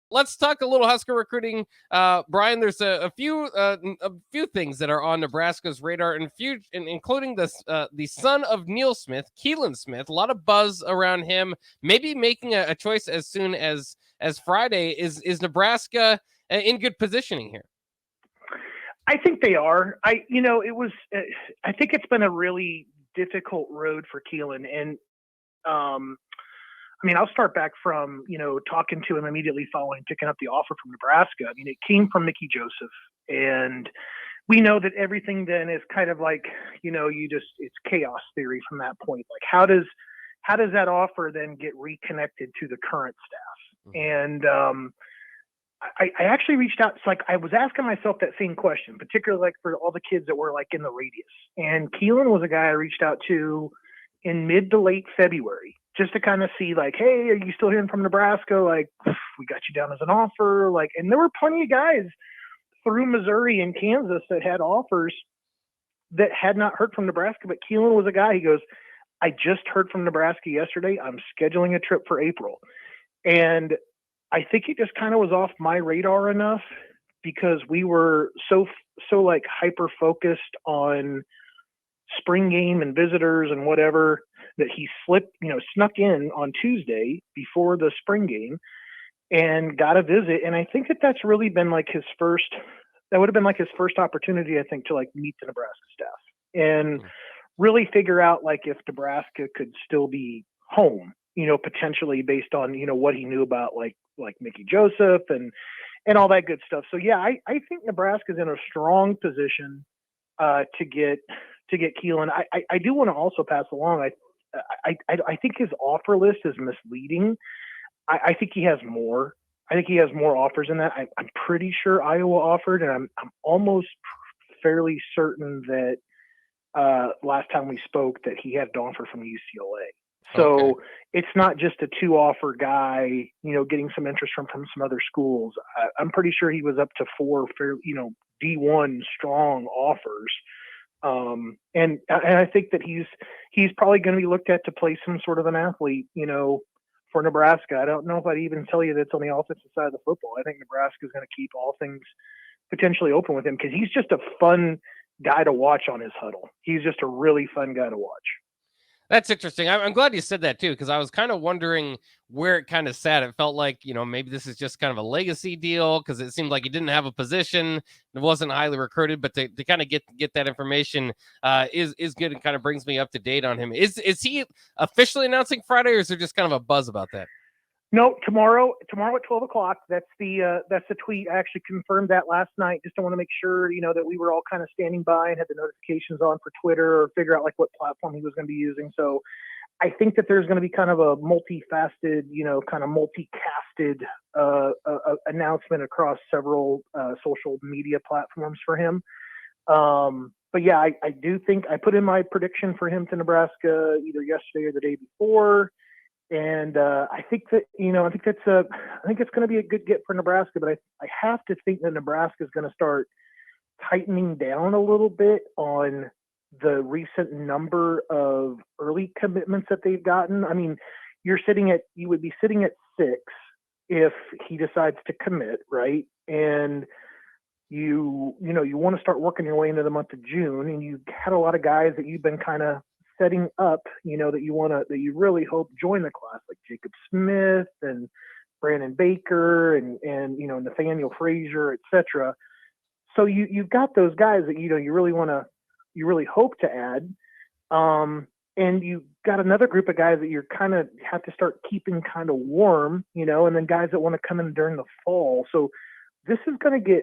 Let's talk a little Husker recruiting. Bryan, there's a few things that are on Nebraska's radar, including the son of Neil Smith, Keelan Smith. A lot of buzz around him, maybe making a choice as soon as Friday. Is Nebraska in good positioning here? I think they are. I think it's been a really difficult road for Keelan, and I'll start back from, talking to him immediately following picking up the offer from Nebraska. I mean, it came from Mickey Joseph, and we know that everything then is kind of like, it's chaos theory from that point. Like, how does that offer then get reconnected to the current staff? And I actually reached out. It's like I was asking myself that same question, particularly like for all the kids that were like in the radius. And Keelan was a guy I reached out to in mid to late February, just to kind of see like, hey, are you still hearing from Nebraska? Like, we got you down as an offer. Like, and there were plenty of guys through Missouri and Kansas that had offers that had not heard from Nebraska. But Keelan was a guy, he goes, I just heard from Nebraska yesterday. I'm scheduling a trip for April. And I think it just kind of was off my radar enough because we were so like hyper focused on spring game and visitors and whatever that he snuck in on Tuesday before the spring game and got a visit. And I think that that's really been like that would have been like his first opportunity, I think, to like meet the Nebraska staff and really figure out like if Nebraska could still be home, potentially based on, what he knew about like Mickey Joseph and all that good stuff. So yeah, I think Nebraska's in a strong position to get Keelan. I do want to also pass along. I think his offer list is misleading. I think he has more. I think he has more offers than that. I'm pretty sure Iowa offered, and I'm almost fairly certain that last time we spoke that he had an offer from UCLA. So It's not just a 2-offer guy, getting some interest from some other schools. I'm pretty sure he was up to 4, D1 strong offers. And I think that he's probably going to be looked at to play some sort of an athlete, for Nebraska. I don't know if I'd even tell you that's on the offensive side of the football. I think Nebraska is going to keep all things potentially open with him because he's just a fun guy to watch on his huddle. He's just a really fun guy to watch. That's interesting. I'm glad you said that too, because I was kind of wondering where it kind of sat. It felt like, maybe this is just kind of a legacy deal because it seemed like he didn't have a position. It wasn't highly recruited, but to kind of get that information is good and kind of brings me up to date on him. Is he officially announcing Friday, or is there just kind of a buzz about that? No, tomorrow at 12:00. That's the tweet. I actually confirmed that last night. Just to want to make sure, that we were all kind of standing by and had the notifications on for Twitter or figure out like what platform he was going to be using. So I think that there's going to be kind of a multifaceted, kind of multicasted announcement across several social media platforms for him. But yeah, I do think I put in my prediction for him to Nebraska either yesterday or the day before. And I think that, I think it's going to be a good get for Nebraska, but I have to think that Nebraska is going to start tightening down a little bit on the recent number of early commitments that they've gotten. I mean, you would be sitting at 6 if he decides to commit, right? And you want to start working your way into the month of June, and you had a lot of guys that you've been kind of setting up, that you really hope join the class, like Jacob Smith and Brandon Baker and Nathaniel Frazier, etc. So you've got those guys that you really hope to add, and you got another group of guys that you're kind of have to start keeping kind of warm, and then guys that want to come in during the fall. So this is going to get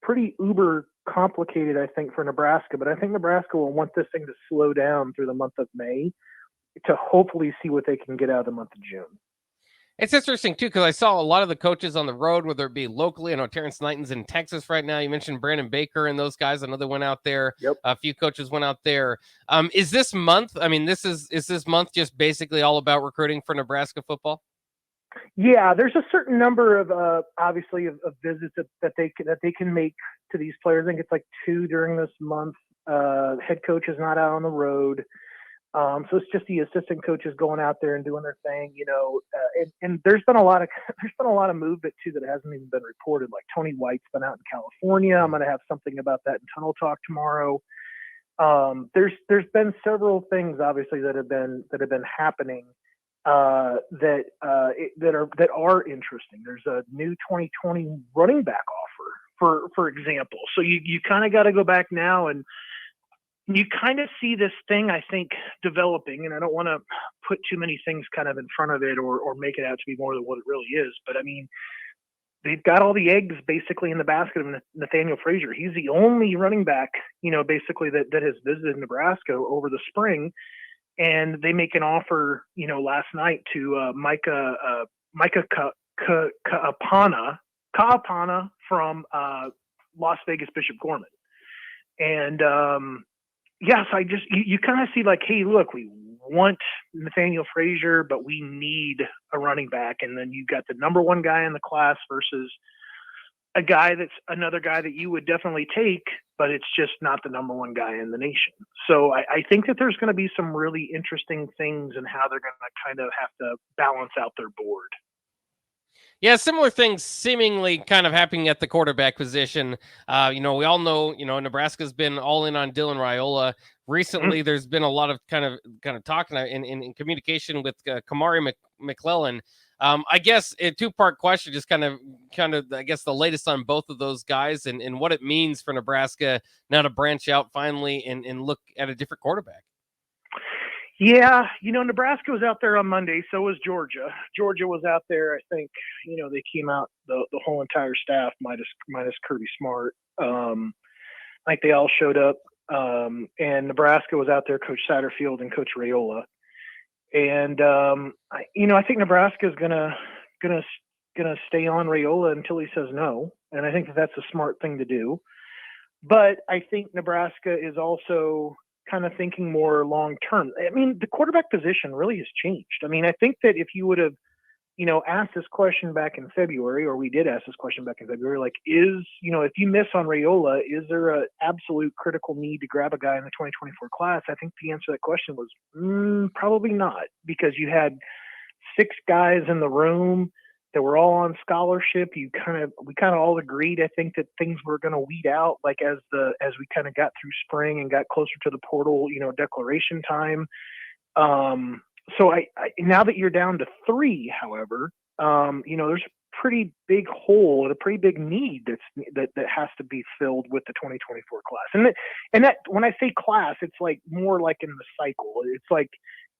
pretty uber complicated, I think, for Nebraska, but I think Nebraska will want this thing to slow down through the month of May to hopefully see what they can get out of the month of June. It's interesting, too, because I saw a lot of the coaches on the road, whether it be locally. I know Terrence Knighton's in Texas right now. You mentioned Brandon Baker and those guys. Another went out there. Yep. A few coaches went out there. Is this month, is this month just basically all about recruiting for Nebraska football? Yeah, there's a certain number of obviously of visits that they can make to these players. I think it's like 2 during this month. Head coach is not out on the road. So it's just the assistant coaches going out there and doing their thing, and there's been a lot of movement too that hasn't even been reported. Like Tony White's been out in California. I'm going to have something about that in Tunnel Talk tomorrow. There's been several things obviously that have been happening that are interesting. There's a new 2020 running back offer, for example. So you kind of got to go back now and you kind of see this thing, I think, developing, and I don't want to put too many things kind of in front of it or make it out to be more than what it really is. But I mean, they've got all the eggs basically in the basket of Nathaniel Frazier. He's the only running back, basically that has visited Nebraska over the spring. And they make an offer, last night to Micah Kaapana from Las Vegas Bishop Gorman. And yes, you kind of see like, hey, look, we want Nathaniel Frazier, but we need a running back. And then you got the number one guy in the class versus a guy that's another guy that you would definitely take, but it's just not the number one guy in the nation. So I think that there's going to be some really interesting things in how they're going to kind of have to balance out their board. Yeah, similar things seemingly kind of happening at the quarterback position. We all know, Nebraska's been all in on Dylan Raiola. Recently, there's been a lot of kind of talking in communication with Kamari McClellan. I guess a two-part question, just kind of, I guess the latest on both of those guys and what it means for Nebraska now to branch out finally and look at a different quarterback. Yeah, Nebraska was out there on Monday. So was Georgia. Georgia was out there. I think, they came out the whole entire staff minus Kirby Smart. I think they all showed up. And Nebraska was out there, Coach Satterfield and Coach Raiola. And I think Nebraska is gonna stay on Raiola until he says no. And I think that's a smart thing to do. But I think Nebraska is also kind of thinking more long term. I mean, the quarterback position really has changed. I mean, I think that if you would have, asked this question back in February, or we did ask this question back in February, like, if you miss on Raiola, is there a absolute critical need to grab a guy in the 2024 class? I think the answer to that question was probably not, because you had 6 guys in the room that were all on scholarship. We kind of all agreed, I think, that things were going to weed out, like as we kind of got through spring and got closer to the portal, declaration time. So I now that you're down to 3, however, there's a pretty big hole and a pretty big need that has to be filled with the 2024 class. And that when I say class, it's like more like in the cycle. It's like,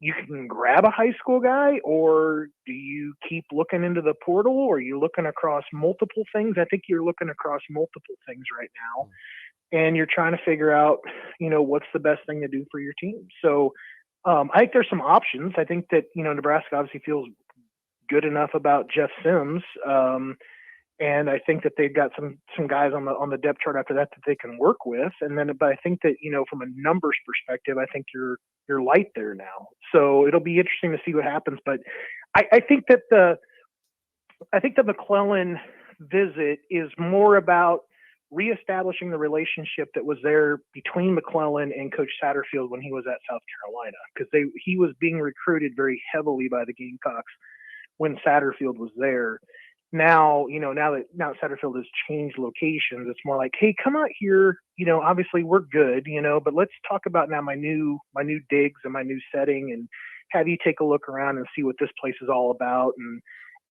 you can grab a high school guy, or do you keep looking into the portal, or are you looking across multiple things? I think you're looking across multiple things right now, and you're trying to figure out, what's the best thing to do for your team. So I think there's some options. I think that, Nebraska obviously feels good enough about Jeff Sims. And I think that they've got some guys on the depth chart after that they can work with. But I think that, from a numbers perspective, I think you're light there now. So it'll be interesting to see what happens. But I think that the McClellan visit is more about reestablishing the relationship that was there between McClellan and Coach Satterfield when he was at South Carolina, because he was being recruited very heavily by the Gamecocks when Satterfield was there. Now that Satterfield has changed locations, it's more like, hey, come out here. Obviously we're good, but let's talk about now my new digs and my new setting, and have you take a look around and see what this place is all about.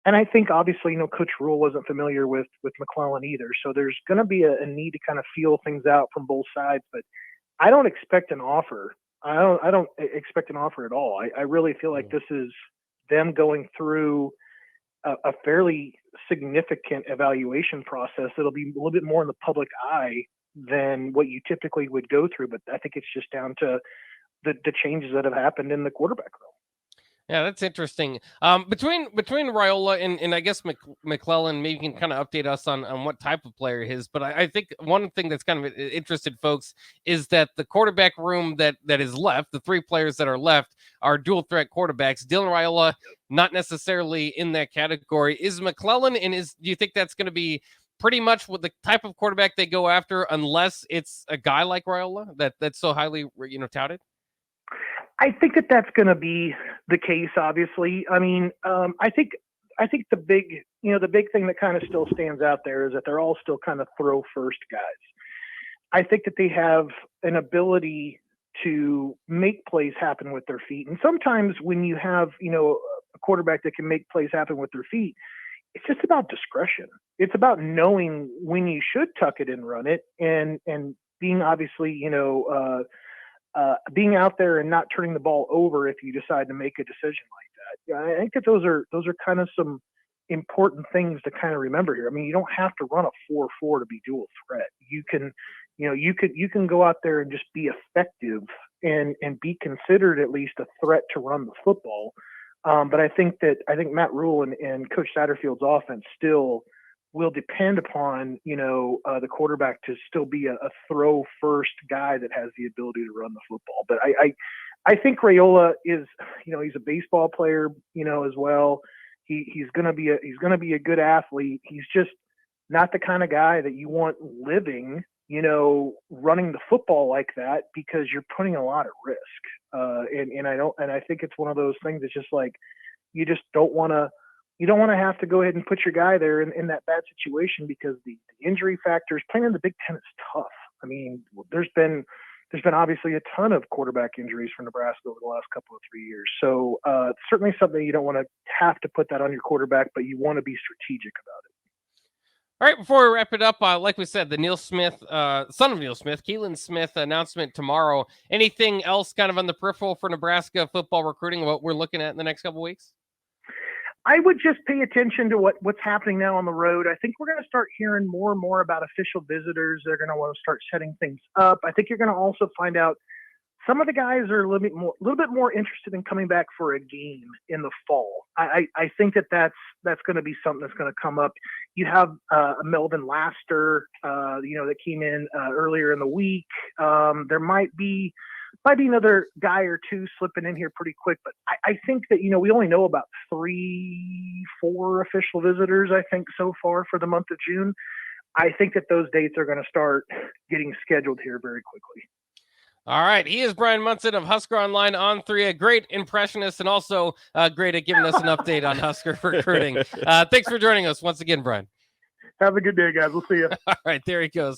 And I think obviously, Coach Rule wasn't familiar with McClellan either. So there's going to be a need to kind of feel things out from both sides, but I don't expect an offer. I don't expect an offer at all. I really feel like this is them going through a fairly significant evaluation process. It'll be a little bit more in the public eye than what you typically would go through, but I think it's just down to the changes that have happened in the quarterback room. Yeah, that's interesting. Between Raiola and I guess McClellan, maybe you can kind of update us on what type of player he is. But I think one thing that's kind of interested folks is that the quarterback room that is left, the 3 players that are left, are dual threat quarterbacks. Dylan Raiola, not necessarily in that category. Is McClellan, and do you think that's going to be pretty much what the type of quarterback they go after, unless it's a guy like Raiola that's so highly touted? I think that that's going to be the case. Obviously, I mean, I think the big thing that kind of still stands out there is that they're all still kind of throw first guys. I think that they have an ability to make plays happen with their feet, and sometimes when you have a quarterback that can make plays happen with their feet, it's just about discretion. It's about knowing when you should tuck it and run it, and being obviously being out there and not turning the ball over if you decide to make a decision like that. Yeah, I think that those are kind of some important things to kind of remember here. I mean, you don't have to run a 4-4 to be dual threat. You can go out there and just be effective and be considered at least a threat to run the football. But I think Matt Rule and Coach Satterfield's offense still will depend upon the quarterback to still be a throw first guy that has the ability to run the football. But I think Raiola is he's a baseball player as well. He's gonna be a good athlete. He's just not the kind of guy that you want living running the football like that, because you're putting a lot at risk. And I think it's one of those things that's just like you don't want to have to go ahead and put your guy there in that bad situation, because the injury factors playing in the Big Ten is tough. I mean, there's been obviously a ton of quarterback injuries for Nebraska over the last couple of 3 years. So certainly something you don't want to have to put that on your quarterback, but you want to be strategic about it. All right, before we wrap it up, like we said, the Neil Smith, son of Neil Smith, Keelan Smith announcement tomorrow. Anything else kind of on the peripheral for Nebraska football recruiting, what we're looking at in the next couple of weeks? I would just pay attention to what's happening now on the road. I think we're going to start hearing more and more about official visitors. They're going to want to start setting things up. I think you're going to also find out some of the guys are a little bit more interested in coming back for a game in the fall. I think that's going to be something that's going to come up. You have Melvin Laster, that came in earlier in the week. There might be another guy or two slipping in here pretty quick, but I think that we only know about 3-4 official visitors, I think, so far for the month of June. I think that those dates are going to start getting scheduled here very quickly. All right. He is Bryan Munson of Husker Online on 3, a great impressionist and also great at giving us an update on Husker recruiting. Thanks for joining us once again, Bryan. Have a good day, guys. We'll see you. All right. There he goes.